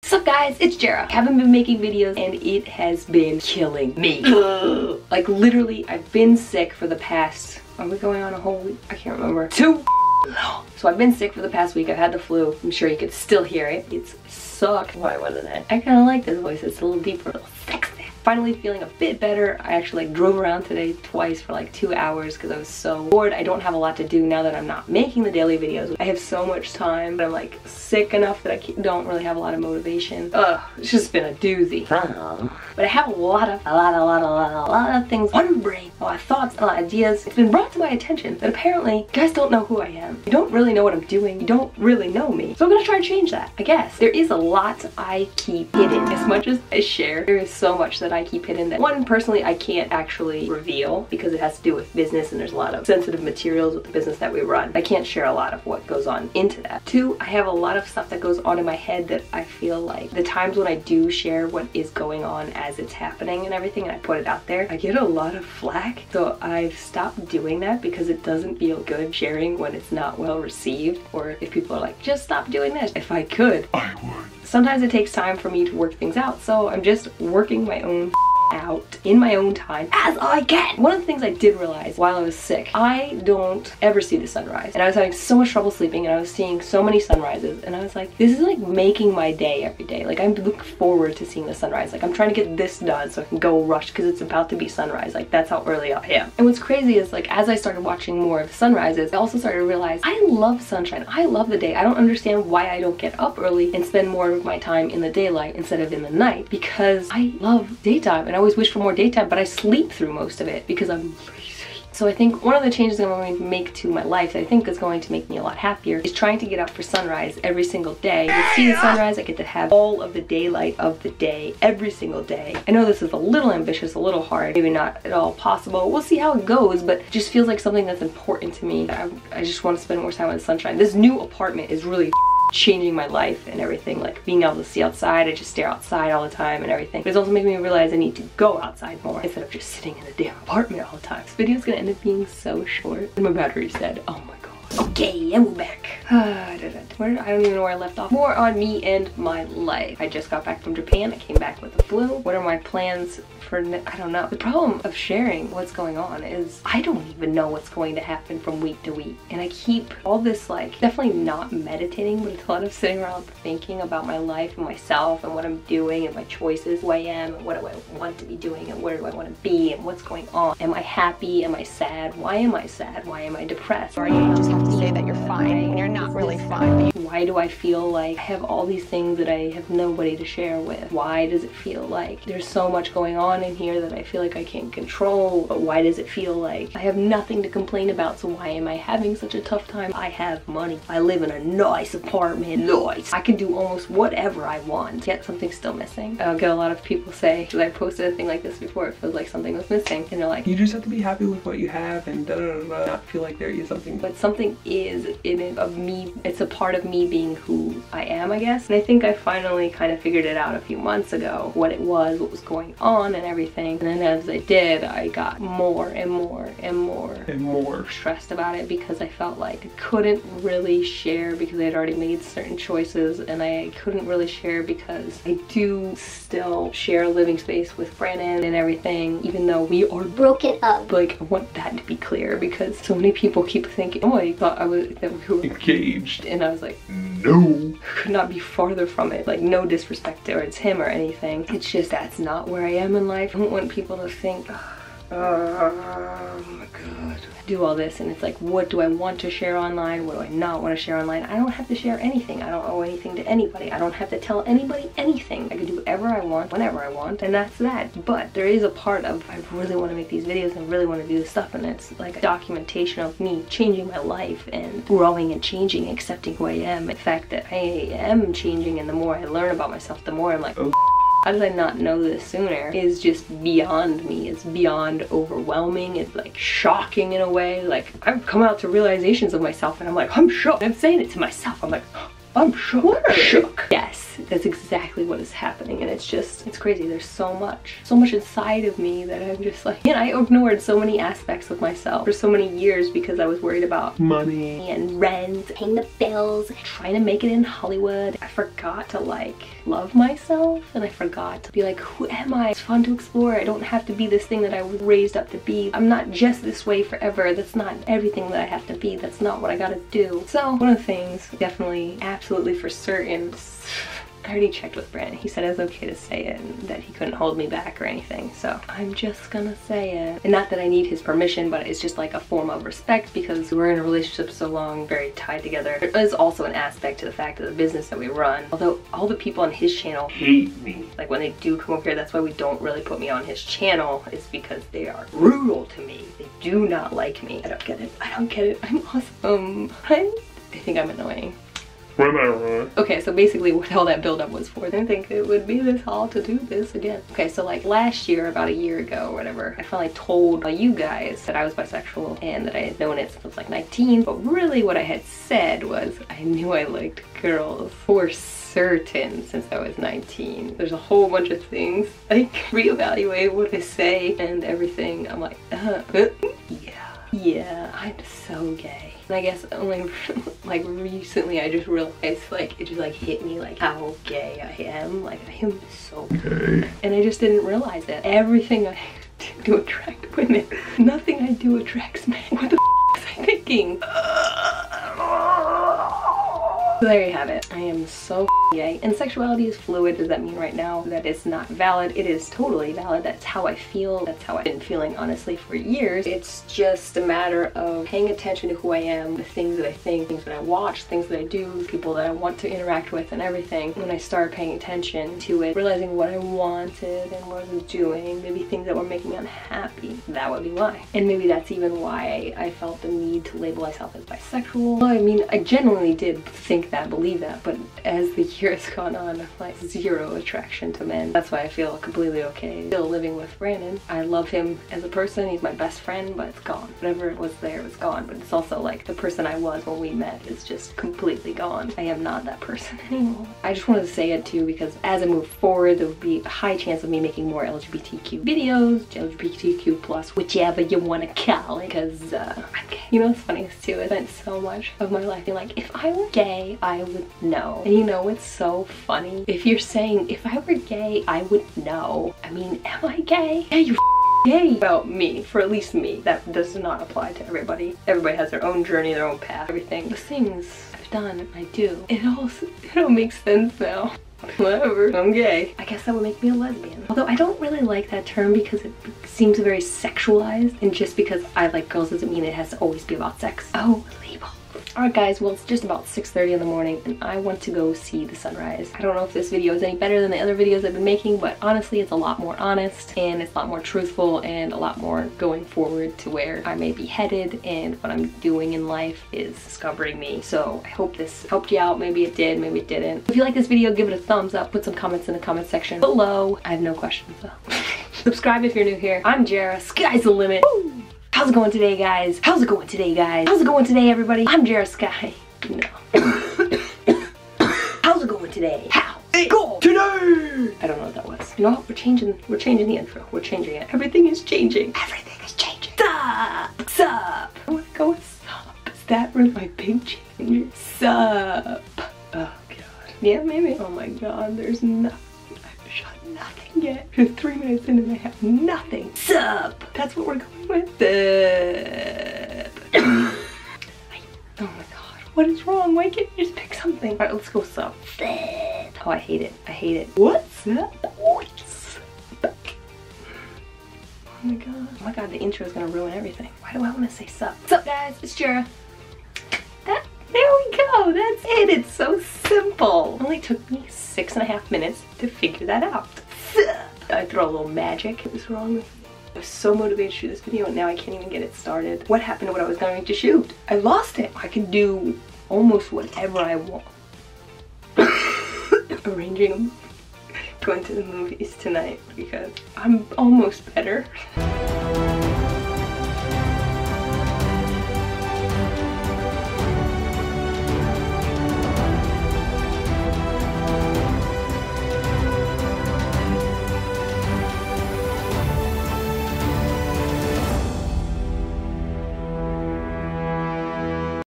What's up guys, it's Jera. I haven't been making videos and it has been killing me. Like literally, I've been sick for the past, are we going on a whole week? I can't remember. Too long. So I've been sick for the past week. I've had the flu. I'm sure you could still hear it. It's sucked. Why wasn't it? I kind of like this voice. It's a little deeper, a little sexy. Finally feeling a bit better. I actually drove around today twice for like 2 hours because I was so bored. I don't have a lot to do now that I'm not making the daily videos. I have so much time, but I'm like sick enough that I don't really have a lot of motivation. Ugh, it's just been a doozy. But I have a lot of things on my brain, a lot of thoughts, a lot of ideas. It's been brought to my attention that apparently you guys don't know who I am. You don't really know what I'm doing. You don't really know me. So I'm gonna try to change that, I guess. There is a lot I keep hidden. As much as I share, there is so much that I keep hidden that one, personally, I can't actually reveal because it has to do with business and there's a lot of sensitive materials with the business that we run. I can't share a lot of what goes on into that. Two, I have a lot of stuff that goes on in my head that I feel like the times when I do share what is going on as it's happening and everything and I put it out there, I get a lot of flack. So I've stopped doing that because it doesn't feel good sharing when it's not well received, or if people are like, just stop doing this. If I could, I would. Sometimes it takes time for me to work things out, so I'm just working my own out in my own time as I can. One of the things I did realize while I was sick, I don't ever see the sunrise, and I was having so much trouble sleeping and I was seeing so many sunrises and I was like, this is like making my day every day. Like I'm looking forward to seeing the sunrise. Like I'm trying to get this done so I can go rush because it's about to be sunrise. Like that's how early I am. And what's crazy is like as I started watching more of the sunrises, I also started to realize I love sunshine. I love the day. I don't understand why I don't get up early and spend more of my time in the daylight instead of in the night, because I love daytime and I always wish for more daytime, but I sleep through most of it because I'm lazy. So I think one of the changes I'm going to make to my life that I think is going to make me a lot happier is trying to get up for sunrise every single day. I see the sunrise, I get to have all of the daylight of the day every single day. I know this is a little ambitious, a little hard, maybe not at all possible. We'll see how it goes, but it just feels like something that's important to me. I just want to spend more time in the sunshine. This new apartment is really changing my life and everything, like being able to see outside. I just stare outside all the time and everything. But it's also making me realize I need to go outside more instead of just sitting in a damn apartment all the time. This video's gonna end up being so short. And my battery's dead. Oh my god. Okay, and we're back. I don't even know where I left off. More on me and my life. I just got back from Japan. I came back with the flu. What are my plans for, I don't know. The problem of sharing what's going on is I don't even know what's going to happen from week to week. And I keep all this, like, definitely not meditating, but it's a lot of sitting around thinking about my life and myself and what I'm doing and my choices, who I am and what do I want to be doing and where do I want to be and what's going on. Am I happy? Am I sad? Why am I sad? Why am I depressed? Or you just have to say that you're fine when you're not really fine. Why do I feel like I have all these things that I have nobody to share with? Why does it feel like there's so much going on in here that I feel like I can't control? But why does it feel like I have nothing to complain about? So why am I having such a tough time? I have money. I live in a nice apartment. Nice. I can do almost whatever I want, yet something's still missing. I'll get a lot of people say, because I posted a thing like this before, it feels like something was missing. And they're like, you just have to be happy with what you have and not feel like there is something. But something is in it of me. It's a part of me being who I am, I guess. And I think I finally kind of figured it out a few months ago, what it was, what was going on and everything. And then as I did, I got more and more stressed about it because I felt like I couldn't really share because I had already made certain choices, and I couldn't really share because I do still share a living space with Brandon and everything, even though we are broken up. Like, I want that to be clear because so many people keep thinking, oh, I thought that we were engaged. And I was like, no. Could not be farther from it. Like, no disrespect towards him or anything. It's just that's not where I am in life. I don't want people to think, oh my god, do all this, and it's like, what do I want to share online? What do I not want to share online? I don't have to share anything. I don't owe anything to anybody. I don't have to tell anybody anything. I can do whatever I want, whenever I want, and that's that. But there is a part of, I really want to make these videos and really want to do this stuff, and it's like a documentation of me changing my life and growing and changing, accepting who I am. The fact that I am changing, and the more I learn about myself, the more I'm like, oh, how did I not know this sooner? Is just beyond me. It's beyond overwhelming. It's like shocking in a way. Like, I've come out to realizations of myself and I'm like, I'm shocked. I'm saying it to myself. I'm like, I'm shook. Word. Shook. Yes, that's exactly what is happening, and it's crazy. There's so much inside of me that I'm just like, and I ignored so many aspects of myself for so many years because I was worried about money and rent, paying the bills, trying to make it in Hollywood. I forgot to like love myself, and I forgot to be like, who am I? It's fun to explore. I don't have to be this thing that I was raised up to be. I'm not just this way forever. That's not everything that I have to be. That's not what I gotta do. So one of the things, definitely, absolutely for certain, I already checked with Brent. He said it was okay to say it and that he couldn't hold me back or anything. So I'm just gonna say it. And not that I need his permission, but it's just like a form of respect because we're in a relationship so long, very tied together. There is also an aspect to the fact of the business that we run. Although all the people on his channel hate me. Like when they do come over here, that's why we don't really put me on his channel, is because they are brutal to me. They do not like me. I don't get it. I don't get it. I'm awesome. I think I'm annoying. Okay, so basically what all that buildup was for. I didn't think it would be this hard to do this again. Okay, so like last year, about a year ago or whatever, I finally told you guys that I was bisexual and that I had known it since I was like 19. But really what I had said was I knew I liked girls for certain since I was 19. There's a whole bunch of things. I reevaluate what I say and everything. I'm like, yeah, I'm so gay. And I guess only like recently I just realized, like, it just like hit me like how gay I am. Like I am so gay. And I just didn't realize it. Everything I do to attract women, nothing I do attracts men. What the was I thinking? So there you have it. I am so gay. And sexuality is fluid. Does that mean right now that it's not valid? It is totally valid. That's how I feel. That's how I've been feeling honestly for years. It's just a matter of paying attention to who I am, the things that I think, things that I watch, things that I do, people that I want to interact with and everything. When I started paying attention to it, realizing what I wanted and what I was doing, maybe things that were making me unhappy, that would be why. And maybe that's even why I felt the need to label myself as bisexual. Well, I mean, I genuinely did think that, believe that, but as the years gone on, like zero attraction to men. That's why I feel completely okay still living with Brandon. I love him as a person. He's my best friend, but it's gone. Whatever was there was gone, but it's also like the person I was when we met is just completely gone. I am not that person anymore. I just wanted to say it too because as I move forward, there would be a high chance of me making more LGBTQ videos, LGBTQ plus, whichever you want to call it, because I'm gay. You know what's funny too? I spent so much of my life being like, if I were gay, I would know. And you know, it's so funny. If you're saying, if I were gay, I would know. I mean, am I gay? Yeah, you're gay about me, for at least me. That does not apply to everybody. Everybody has their own journey, their own path, everything. The things I've done, I do. It all makes sense now. Whatever, I'm gay. I guess that would make me a lesbian. Although I don't really like that term because it seems very sexualized, and just because I like girls doesn't mean it has to always be about sex. Oh, label. Alright guys, well it's just about 6:30 in the morning and I want to go see the sunrise. I don't know if this video is any better than the other videos I've been making, but honestly it's a lot more honest and it's a lot more truthful and a lot more going forward to where I may be headed, and what I'm doing in life is discovering me. So I hope this helped you out. Maybe it did, maybe it didn't. If you like this video, give it a thumbs up, put some comments in the comment section below. I have no questions though. Subscribe if you're new here. I'm Jera, sky's the limit. Woo! How's it going today, guys? How's it going today, guys? How's it going today, everybody? I'm Jera Sky. No. How's it going today? How it go today? I don't know what that was. You know what? We're changing the intro. We're changing it. Everything is changing. Everything is changing. Sup? Sup? I wanna go with sup. Is that really my big change? Sup? Oh god. Yeah, maybe. Oh my god, there's nothing. I've shot nothing yet. Just 3 minutes in and I have nothing. Sup? That's what we're going with. Sup. Oh my god, what is wrong? Why can't you just pick something? Alright, let's go sup. Oh, I hate it. I hate it. What's up? What's up? Oh my god. Oh my god, the intro is gonna ruin everything. Why do I want to say sup? Sup guys, it's Jera. There we go, that's it. It's so simple. It only took me 6.5 minutes to figure that out. I throw a little magic. What was wrong with me? I was so motivated to shoot this video and now I can't even get it started. What happened to what I was going to shoot? I lost it. I can do almost whatever I want. Arranging a movie. Going to the movies tonight because I'm almost better.